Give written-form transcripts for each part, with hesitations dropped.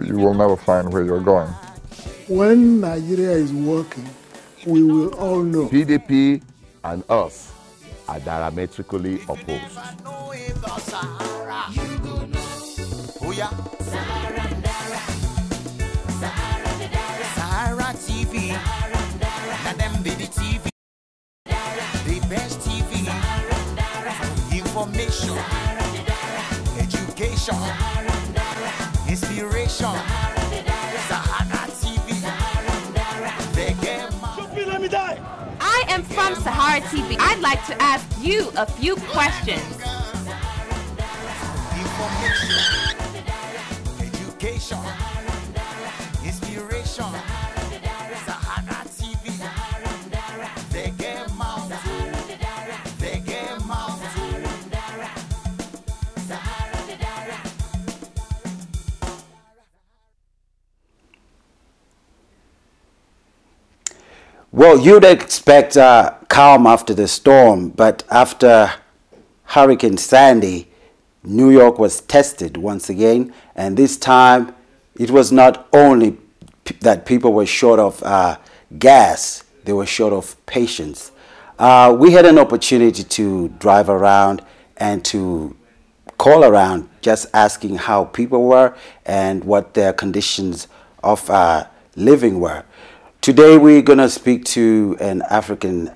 you will never find where you're going. When Nigeria is working, we will all know. PDP and us are diametrically opposed. SaharaTV, TV, the best TV, information, education, inspiration. SaharaTV, I am from SaharaTV. I'd like to ask you a few questions. Information, education, inspiration. SaharaTV, they get mouth, they get mouth. Well, you'd expect calm after the storm, but after Hurricane Sandy, New York was tested once again, and this time it was not only that people were short of gas, they were short of patience. We had an opportunity to drive around and to call around just asking how people were and what their conditions of living were. Today we're going to speak to an African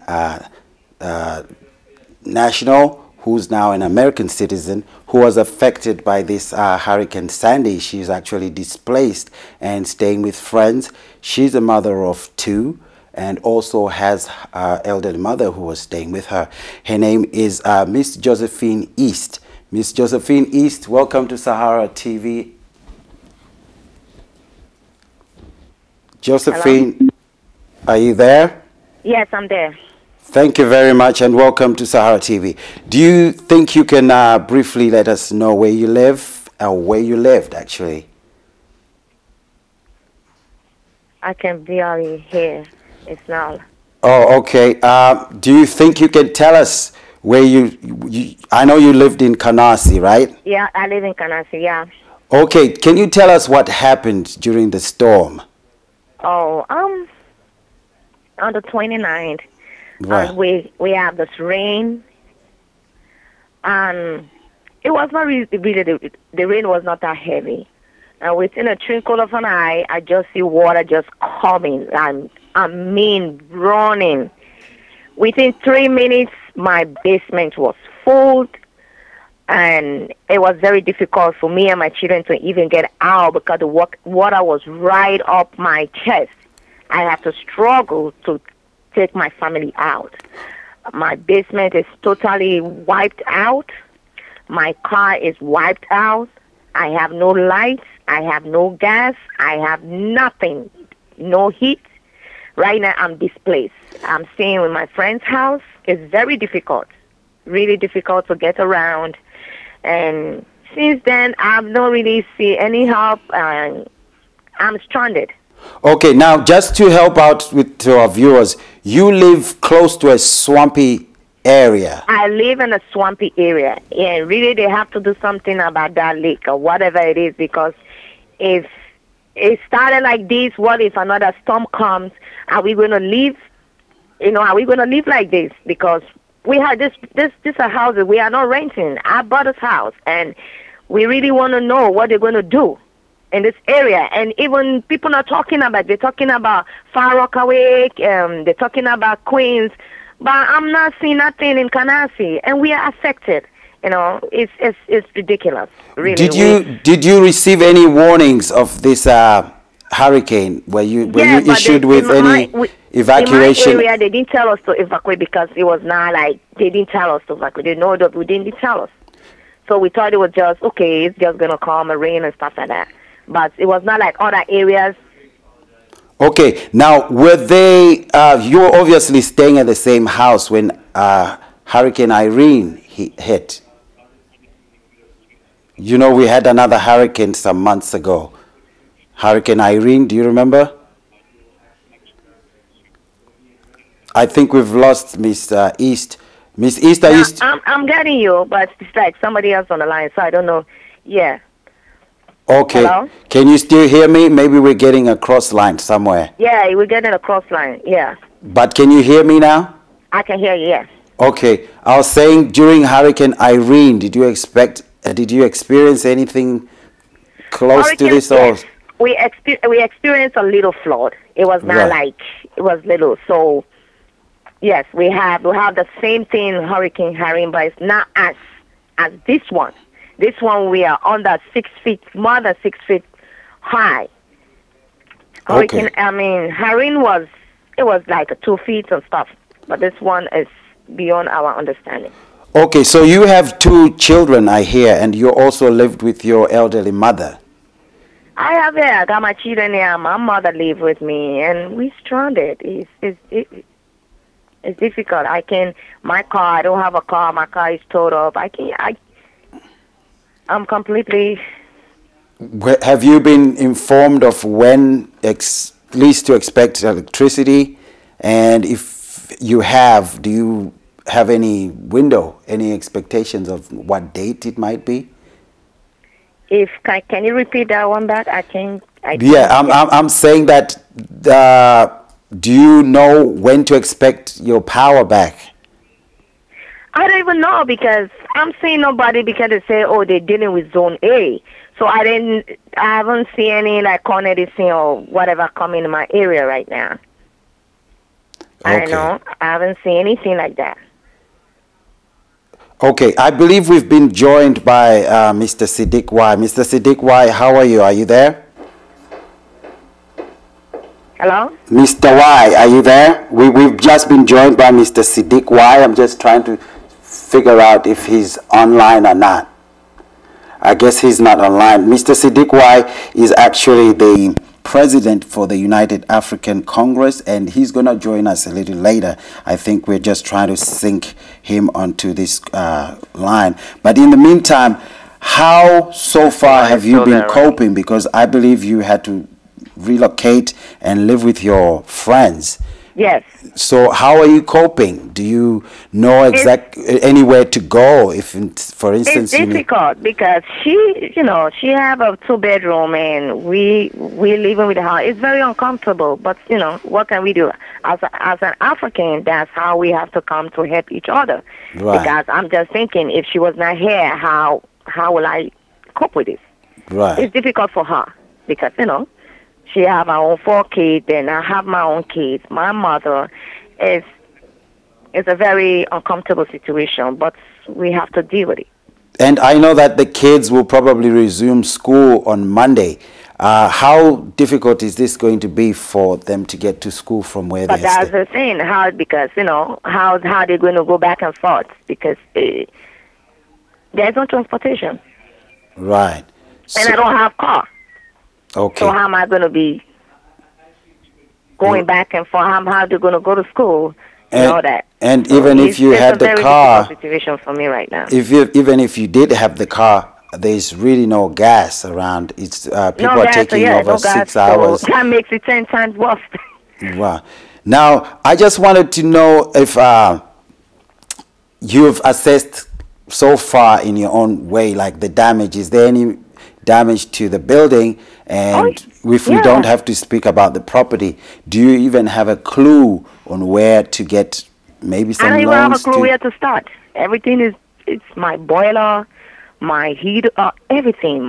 national who's now an American citizen who was affected by this Hurricane Sandy. She's actually displaced and staying with friends. She's a mother of 2 and also has her elderly mother who was staying with her. Her name is Miss Josephine East. Miss Josephine East, welcome to SaharaTV. Josephine, hello? Are you there? Yes, I'm there. Thank you very much and welcome to SaharaTV. Do you think you can briefly let us know where you live or where you lived actually? I can barely hear. It's not. Oh, okay. Do you think you can tell us where you I know you lived in Kanasi, right? Yeah, I live in Kanasi, yeah. Okay, can you tell us what happened during the storm? Oh, on the 29th, right. We have this rain, and it was not really the rain was not that heavy. And within a twinkle of an eye, I just see water just coming, and running. Within 3 minutes, my basement was full, and it was very difficult for me and my children to even get out because the water was right up my chest. I had to struggle to take my family out. My basement is totally wiped out. My car is wiped out. I have no lights. I have no gas. I have nothing. No heat. Right now, I'm displaced. I'm staying in my friend's house. It's very difficult. Really difficult to get around. And since then, I've not really seen any help. I'm stranded. Okay, now just to help out with our viewers, you live close to a swampy area. I live in a swampy area, and really they have to do something about that lake or whatever it is, because if it started like this, what if another storm comes? Are we going to live? Are we going to live like this? Because we have this are houses we are not renting. I bought this house, and we really want to know what they're going to do in this area. And even people are talking about, they're talking about Far Rockaway, they're talking about Queens, but I'm not seeing nothing in Kanasi, and we are affected. It's ridiculous. Really. Did you receive any warnings of this hurricane? Were you issued with any evacuation? In my area, they didn't tell us to evacuate because it was not like they didn't tell us to evacuate. They know that we didn't tell us, so we thought it was just okay. It's just gonna come and rain and stuff like that. But it was not like other areas. Okay, now were they? You were obviously staying at the same house when Hurricane Irene hit. We had another hurricane some months ago. Hurricane Irene, do you remember? I think we've lost Miss East. Miss East, I'm getting you, but it's like somebody else on the line, so I don't know. Yeah. Okay. Hello? Can you still hear me? Maybe we're getting a cross line somewhere. Yeah, we're getting a cross line. Yeah. But can you hear me now? I can hear you, yes. Okay. I was saying during Hurricane Irene, did you experience anything close to this? Yes. We experienced a little flood. It was not like, it was little. So, yes, we have the same thing, Hurricane Irene, but it's not as this one. This one we are under 6 feet, more than 6 feet high. Hurricane, Irene was like 2 feet and stuff, but this one is beyond our understanding. Okay, so you have 2 children, I hear, and you also lived with your elderly mother. I got my children here. My mother lived with me, and we stranded. It's difficult. I don't have a car. My car is towed up. I'm completely. Have you been informed of when least to expect electricity? And if you have, do you have any window, any expectations of what date it might be? Can you repeat that one back? I'm saying that. Do you know when to expect your power back? I don't even know because I'm seeing nobody because they say, oh, they're dealing with Zone A. So I haven't seen any like Cornelius or whatever coming in my area right now. Okay. I don't know. I haven't seen anything like that. Okay, I believe we've been joined by Mr. Siddiq Y. Mr. Siddiq Y, how are you? Are you there? Hello? Mr. Y, are you there? We've just been joined by Mr. Siddiq Y. I'm just trying to figure out if he's online or not. I guess he's not online. Mr. Siddiq Y is actually the president for the United African Congress, and he's going to join us a little later. I think we're just trying to sync him onto this line. But in the meantime, how so far have you been coping? Because I believe you had to relocate and live with your friends. Yes. So how are you coping? Do you know anywhere to go? If, for instance, it's difficult because she have a 2-bedroom and we living with her. It's very uncomfortable. But what can we do? As an African, that's how we have to come to help each other. Right. Because I'm just thinking, if she was not here, how will I cope with this? Right. It's difficult for her because she have her own 4 kids, and I have my own kids. My mother is a very uncomfortable situation, but we have to deal with it. And I know that the kids will probably resume school on Monday. How difficult is this going to be for them to get to school from where they are? But that's the thing, because how they're going to go back and forth because there's no transportation. Right. And I don't have car. Okay. So how am I going to be going back and forth? How are they going to go to school and all that? And so even if you had the car, it's a very difficult situation for me right now. Even if you did have the car, there's really no gas around. It's people are taking over 6 hours. So that makes it 10 times worse. Wow. Now, I just wanted to know if you've assessed so far in your own way, like the damage. Is there any damage to the building? And if we don't have to speak about the property, do you even have a clue on where to get maybe some loans? I don't even have a clue where to start. Everything it's my boiler, my heater, everything.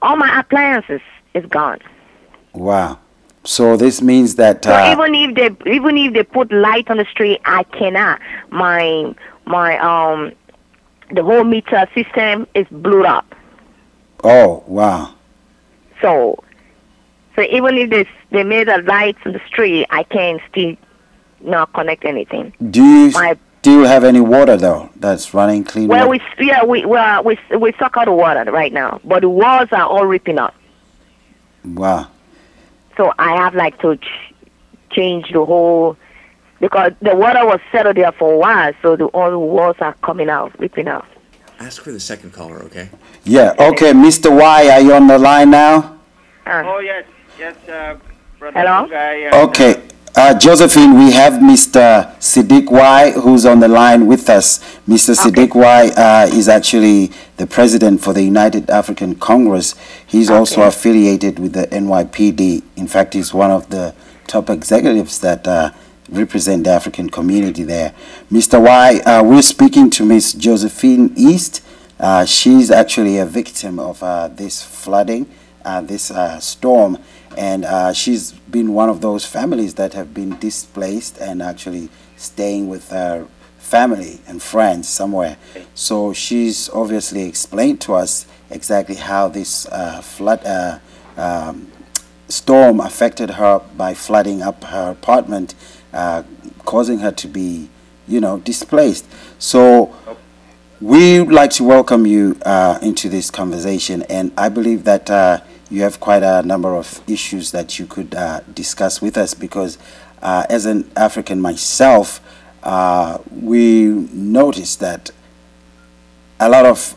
All my appliances is gone. Wow. So this means that so even if they put light on the street, I cannot. My the whole meter system is blew up. Oh wow. So even if they made a light on the street, I can't still not connect anything. Do you still have any water though that's running clean? Well, we suck out the water right now, but the walls are all ripping up. Wow. So I have to change the whole, because the water was settled there for a while, so all the walls are coming out, ripping out. Ask for the second caller, okay? Yeah, okay. Mr. Y, are you on the line now? Oh, yes, brother. Hello? Guy, okay. Josephine, we have Mr. Siddiq Y, who's on the line with us. Mr. Siddiq Y is actually the president for the United African Congress. He's also affiliated with the NYPD. In fact, he's one of the top executives that represent the African community there. Mr. Y, we're speaking to Miss Josephine East. She's actually a victim of this flooding, this storm. And she's been one of those families that have been displaced and actually staying with her family and friends somewhere. So she's obviously explained to us exactly how this storm affected her by flooding up her apartment, causing her to be, displaced. So we would like to welcome you into this conversation, and I believe that you have quite a number of issues that you could discuss with us, because as an African myself, we noticed that a lot of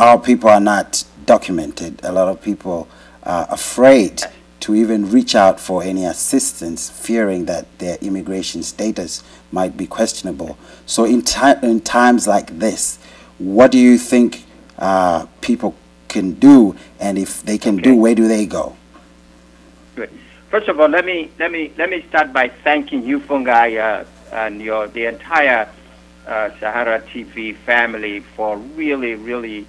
our people are not documented. A lot of people are afraid to even reach out for any assistance, fearing that their immigration status might be questionable. So in times like this, what do you think people can do, and if they can do, where do they go? Good. First of all, let me start by thanking you, Fungai, and the entire Sahara TV family for really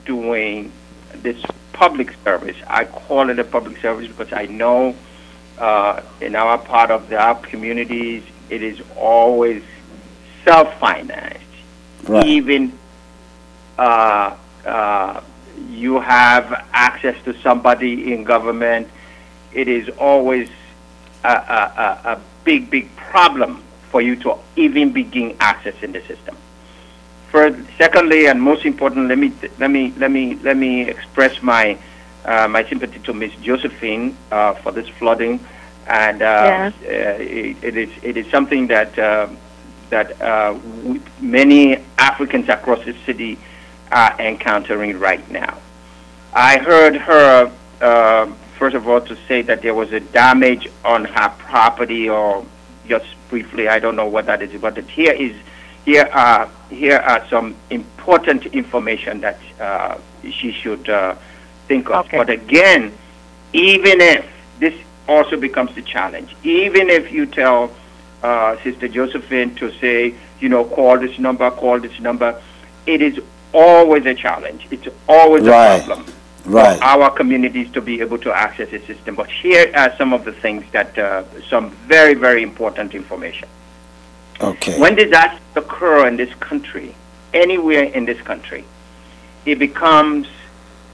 doing this public service. I call it a public service because I know in our part of our communities it is always self-financed. Right. Even you have access to somebody in government, it is always a big problem for you to even begin accessing the system. Secondly, and most importantly, let me express my my sympathy to Miss Josephine for this flooding, and it is something that many Africans across the city are encountering right now. I heard her, first of all, to say that there was a damage on her property, or just briefly, I don't know what that is, but here are some important information that she should think of. But again, even if this also becomes the challenge, even if you tell Sister Josephine to say, call this number, it is always a challenge. It's always a problem for our communities to be able to access the system. But here are some of the things that, some very important information. Okay. When disasters occur in this country, anywhere in this country, it becomes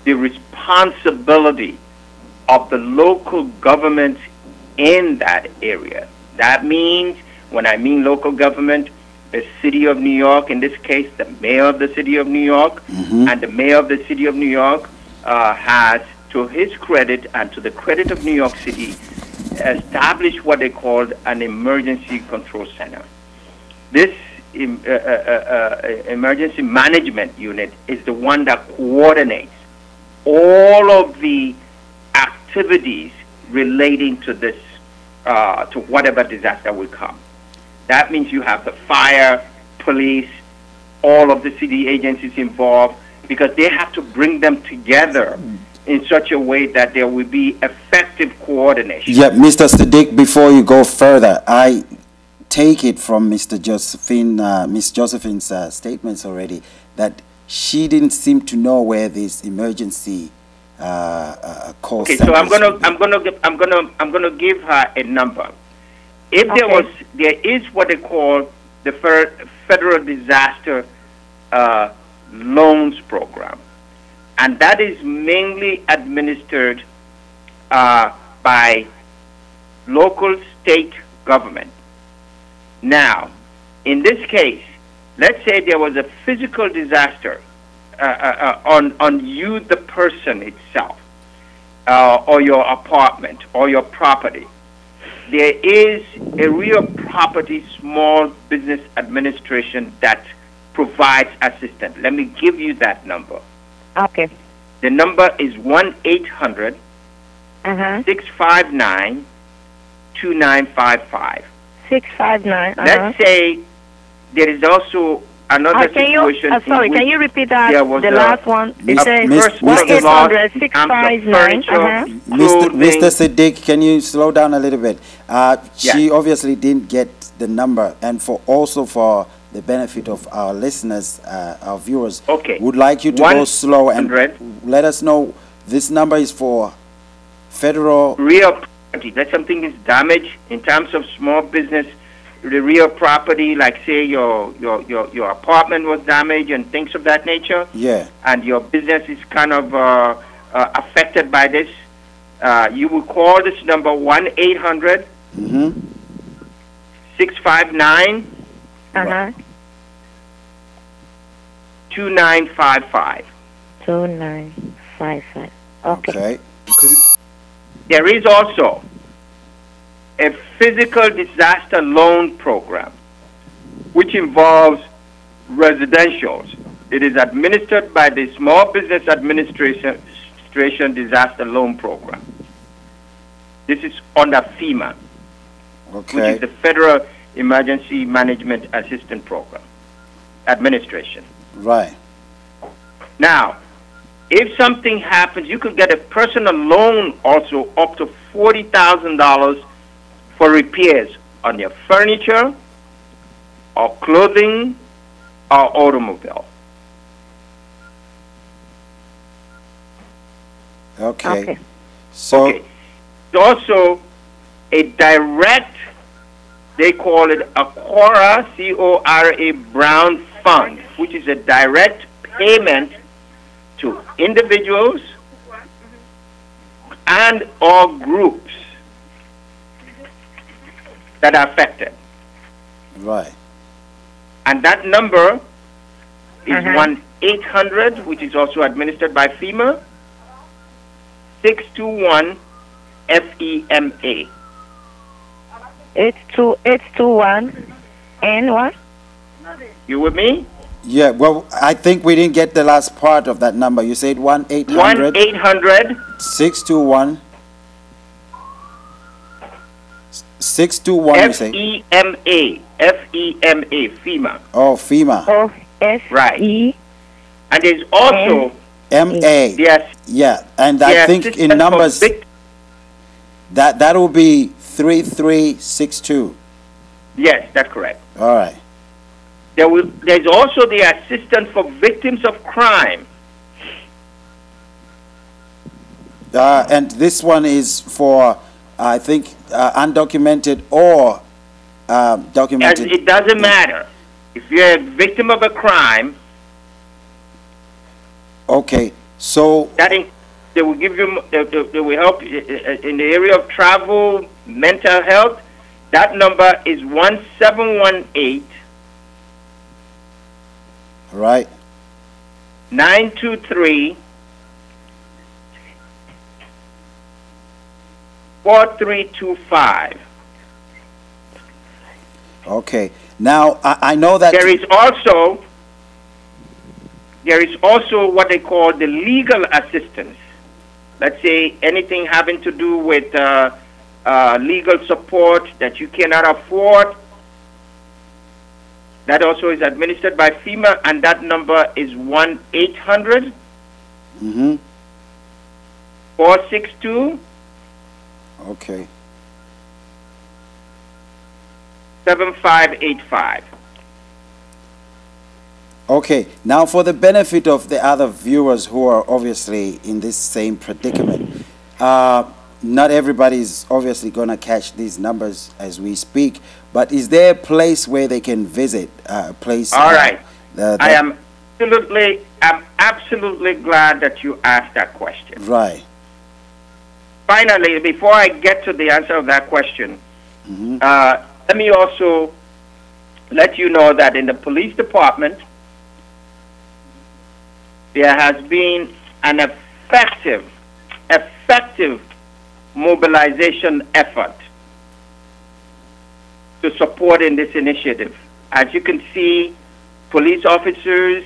the responsibility of the local government in that area. That means, when I mean local government, the City of New York, in this case, the Mayor of the City of New York, and the Mayor of the City of New York has, to his credit and to the credit of New York City, established what they called an emergency control center. This emergency management unit is the one that coordinates all of the activities relating to this, to whatever disaster will come. That means you have the fire, police, all of the city agencies involved, because they have to bring them together in such a way that there will be effective coordination. Yeah, Mr. Siddiq, before you go further, I take it from Miss Josephine's statements already that she didn't seem to know where this emergency call center. Okay, so I'm gonna give her a number. If there is what they call the Federal Disaster Loans Program, and that is mainly administered by local state government. Now, in this case, let's say there was a physical disaster on you, the person itself, or your apartment or your property. There is a real property small business administration that provides assistance. Let me give you that number. Okay. The number is 1-800-659-2888. 2955. 659. Let's say there is also another situation. Sorry, can you repeat that? The last one. It says Mr. 1-800 659. Mr. Siddiq, can you slow down a little bit? She obviously didn't get the number, and for the benefit of our listeners, our viewers, would like you to go slow and let us know this number is for federal real property. That something is damaged in terms of small business. The real property, like say your apartment was damaged and things of that nature. Yeah. And your business is kind of affected by this. You will call this number 1-800 659 2955. 2955. Okay. There is also a physical disaster loan program, which involves residentials. It is administered by the Small Business Administration Disaster Loan Program. This is under FEMA, which is the Federal Emergency Management Assistance Program Administration. Right. Now, if something happens, you could get a personal loan also up to $40,000 for repairs on your furniture or clothing or automobile. Okay. So it's also a direct, they call it a CORA, C-O-R-A Brown Fund, which is a direct payment to individuals and or groups that are affected. Right. And that number is 1-800, which is also administered by FEMA, 621 FEMA. 821 and what? You with me? Yeah, well, I think we didn't get the last part of that number. You said 1-800 621 621, you say? FEMA, FEMA. Oh, FEMA. Oh, F-E. Right. And there's also M-A. Yes. Yeah, and I think in numbers, that will be 3362. Yes, that's correct. All right. There's also the assistance for victims of crime. And this one is for, I think, undocumented or documented. It doesn't matter. If you're a victim of a crime. Okay, so they will give you, they will help in the area of travel, mental health. That number is 1718. Right. 923 4325. Okay. Now I know that there is also what they call the legal assistance. Let's say anything having to do with legal support that you cannot afford. That also is administered by FEMA, and that number is 1-800 462 okay 7585. Okay, now for the benefit of the other viewers who are obviously in this same predicament, not everybody is obviously going to catch these numbers as we speak, but is there a place where they can visit? A place? All right. I'm absolutely glad that you asked that question. Right. Finally, before I get to the answer of that question, let me also let you know that in the police department, there has been an effective mobilization effort to support in this initiative. As you can see, police officers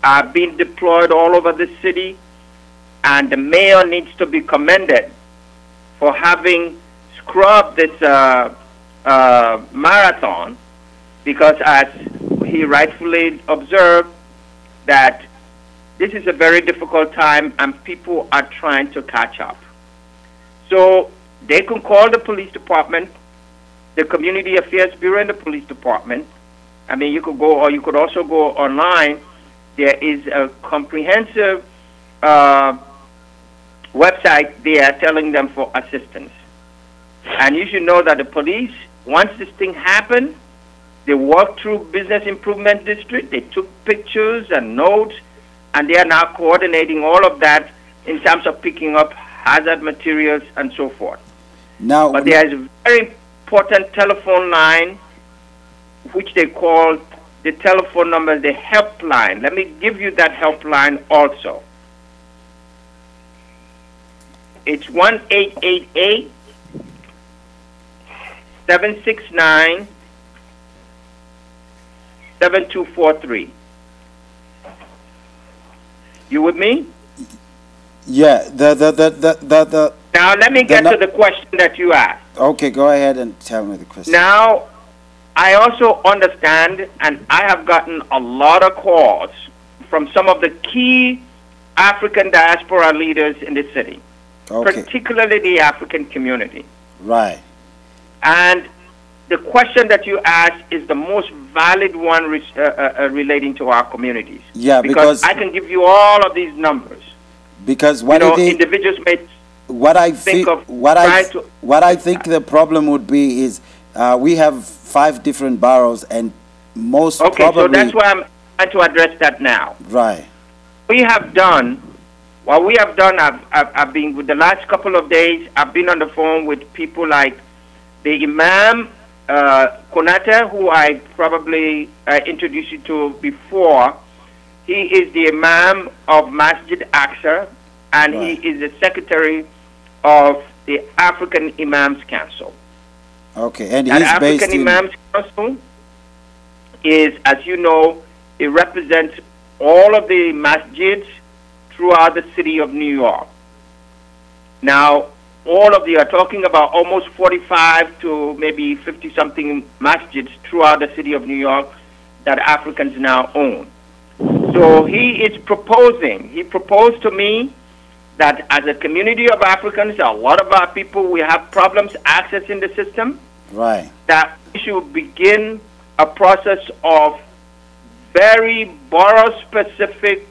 are being deployed all over the city, and the mayor needs to be commended for having scrub this marathon, because as he rightfully observed, that this is a very difficult time and people are trying to catch up. So they can call the police department, the Community Affairs Bureau and the police department. I mean, you could go, or you could also go online. There is a comprehensive website there telling them for assistance. And you should know that the police, once this thing happened, they walked through Business Improvement District, they took pictures and notes, and they are now coordinating all of that in terms of picking up hazard materials and so forth. Now, but there is a very important telephone line, which they call the telephone number, the helpline. Let me give you that helpline also. It's 1-888 769 7243. You with me? Yeah. Now let me get to the question that you asked. Okay, go ahead and tell me the question. Now, I also understand, and I have gotten a lot of calls from some of the key African diaspora leaders in the city, particularly the African community. Right. And the question that you asked is the most valid one relating to our communities. Yeah, because I can give you all of these numbers. Because what individuals may what I think what I think the problem would be is we have 5 different boroughs, and most probably. So that's why I'm trying to address that now. Right. We have done. What we have done, I've been, with the last couple of days, I've been on the phone with people like the Imam Konata, who I probably introduced you to before. He is the Imam of Masjid Aqsa, and he is the secretary of the African Imams Council. Okay, and that he's African based in... Imams Council is, as you know, it represents all of the masjids throughout the city of New York. Now, all of you are talking about almost 45 to maybe 50-something masjids throughout the city of New York that Africans now own. So he proposed to me that as a community of Africans, a lot of our people, we have problems accessing the system. Right. That we should begin a process of very borough-specific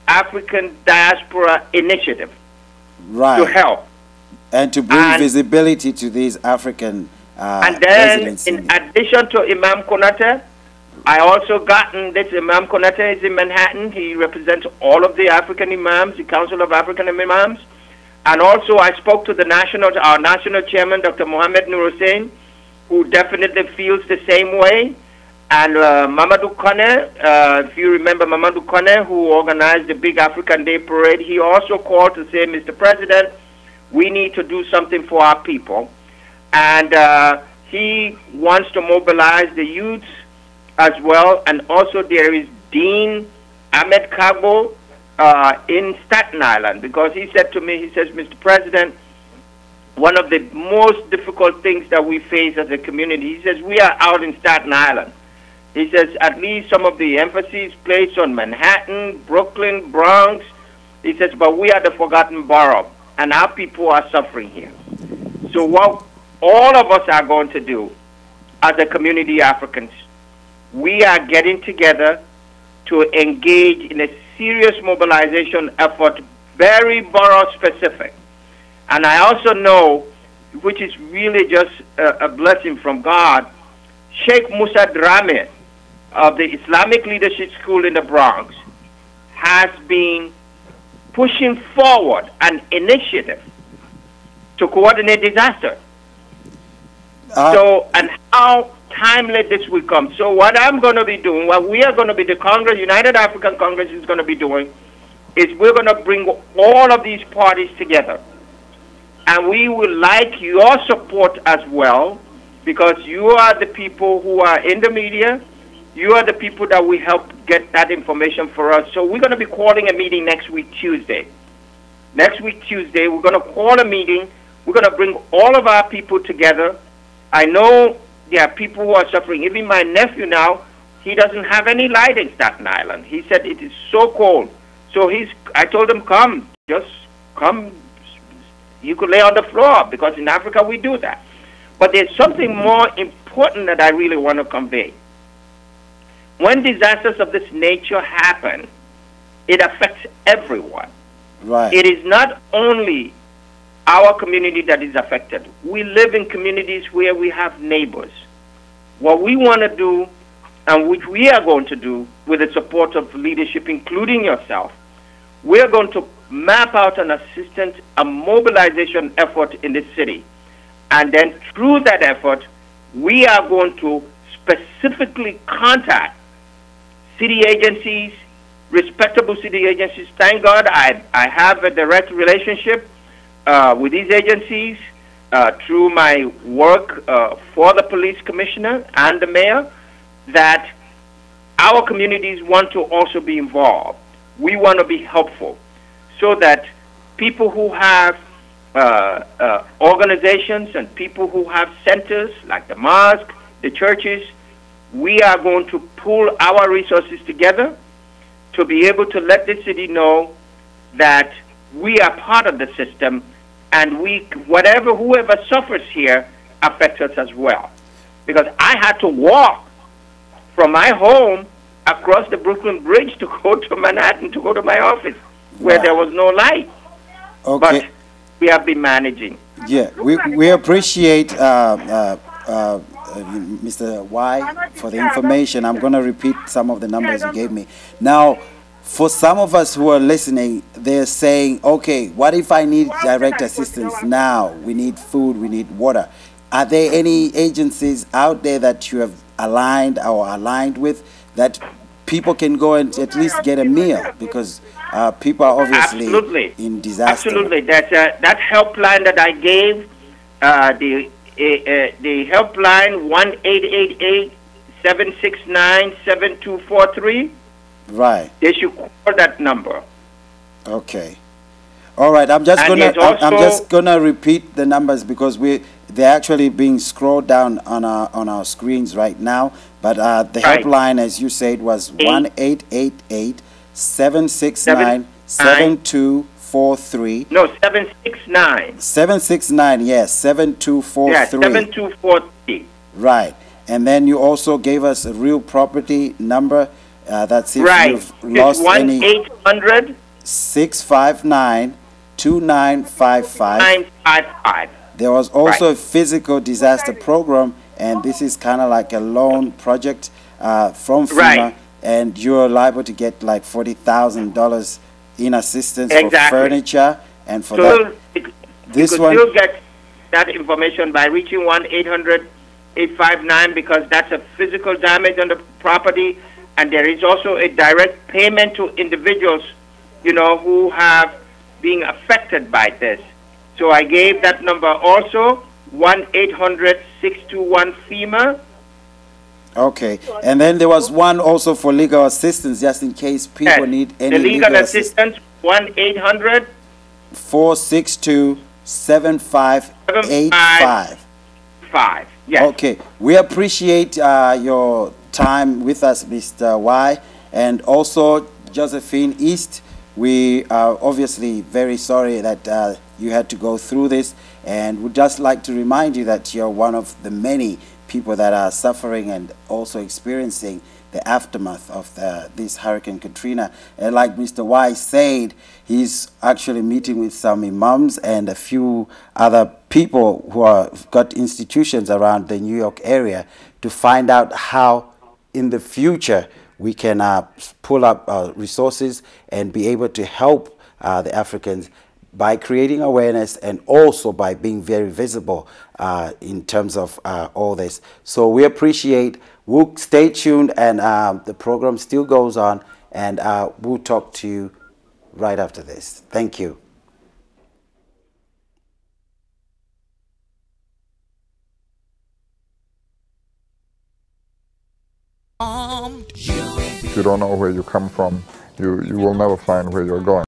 African diaspora initiative to help. And to bring visibility to these African and then, residents. in addition to Imam Konate, I also gotten this Imam Konate is in Manhattan. He represents all of the African Imams, the Council of African Imams. And also I spoke to our national chairman, Dr. Mohammed Nur Hussein, who definitely feels the same way. And Mamadou Kone, if you remember Mamadou Kone, who organized the big African Day Parade, he also called to say, Mr. President, we need to do something for our people. And he wants to mobilize the youths as well. And also there is Dean Ahmed Kabo in Staten Island, because he said to me, he says, Mr. President, one of the most difficult things that we face as a community, he says, we are out in Staten Island. He says, at least some of the emphasis placed on Manhattan, Brooklyn, Bronx. He says, but we are the forgotten borough, and our people are suffering here. So what all of us are going to do as a community Africans, we are getting together to engage in a serious mobilization effort, very borough specific. And I also know, which is really just a blessing from God, Sheikh Musa Drame of the Islamic Leadership School in the Bronx has been pushing forward an initiative to coordinate disaster. So, and how timely this will come. So what I'm going to be doing, what we are going to be, the Congress, United African Congress is going to be doing, is we're going to bring all of these parties together. And we would like your support as well, because you are the people who are in the media. You are the people that will help get that information for us. So we're going to be calling a meeting next week, Tuesday. Next week, Tuesday, we're going to call a meeting We're going to bring all of our people together. I know there are people who are suffering. Even my nephew now, he doesn't have any light in Staten Island. He said it is so cold. So I told him, come, just come. You could lay on the floor, because in Africa we do that. But there's something more important that I really want to convey. When disasters of this nature happen, it affects everyone. Right. It is not only our community that is affected. We live in communities where we have neighbors. What we want to do, and which we are going to do with the support of leadership, including yourself, we're going to map out an assistance, a mobilization effort in the city. And then through that effort, we are going to specifically contact city agencies, respectable city agencies. Thank God I have a direct relationship with these agencies through my work for the police commissioner and the mayor, that our communities want to also be involved. We want to be helpful so that people who have organizations and people who have centers like the mosque, the churches, we are going to pool our resources together to be able to let the city know that we are part of the system, and whoever suffers here affects us as well. Because I had to walk from my home across the Brooklyn Bridge to go to Manhattan to go to my office, where there was no light. Okay. But we have been managing. Yeah, we appreciate Mr. Y for the information. I'm going to repeat some of the numbers you gave me. Now, for some of us who are listening, they're saying, okay, what if I need direct assistance now? We need food, we need water. Are there any agencies out there that you have aligned with that people can go and at least get a meal? Because people are obviously in disaster. Absolutely. That helpline that I gave, the helpline 1-888-769-7243. Right. They should call that number. Okay. All right. I'm just gonna repeat the numbers because they're actually being scrolled down on our screens right now. But the helpline, as you said, was 1-888-769-7243. No, 769. 769. Yes, 7243. Yes, 7243. Right. And then you also gave us a real property number. That's if you've lost any. 1-800 659 2955. 955. There was also a physical disaster program, and this is kind of like a loan project from FEMA, and you're liable to get like $40,000 in assistance for furniture and for that. This one. You could still get that information by reaching 1-800-859, because that's a physical damage on the property, and there is also a direct payment to individuals, who have been affected by this. So I gave that number also, 1-800-621-FEMA. Okay. And then there was one also for legal assistance, just in case people need any legal assistance. 1-800-462-7585. Yes. Okay. We appreciate your time with us, Mr. Y. And also, Josephine East, we are obviously very sorry that you had to go through this, and would just like to remind you that you're one of the many people that are suffering and also experiencing the aftermath of this Hurricane Katrina. And like Mr. Y said, he's actually meeting with some imams and a few other people who have got institutions around the New York area to find out how in the future we can pull up resources and be able to help the Africans by creating awareness and also by being very visible in terms of all this. So we appreciate. We'll stay tuned, and the program still goes on, and we'll talk to you right after this. Thank you. If you don't know where you come from, you will never find where you're going.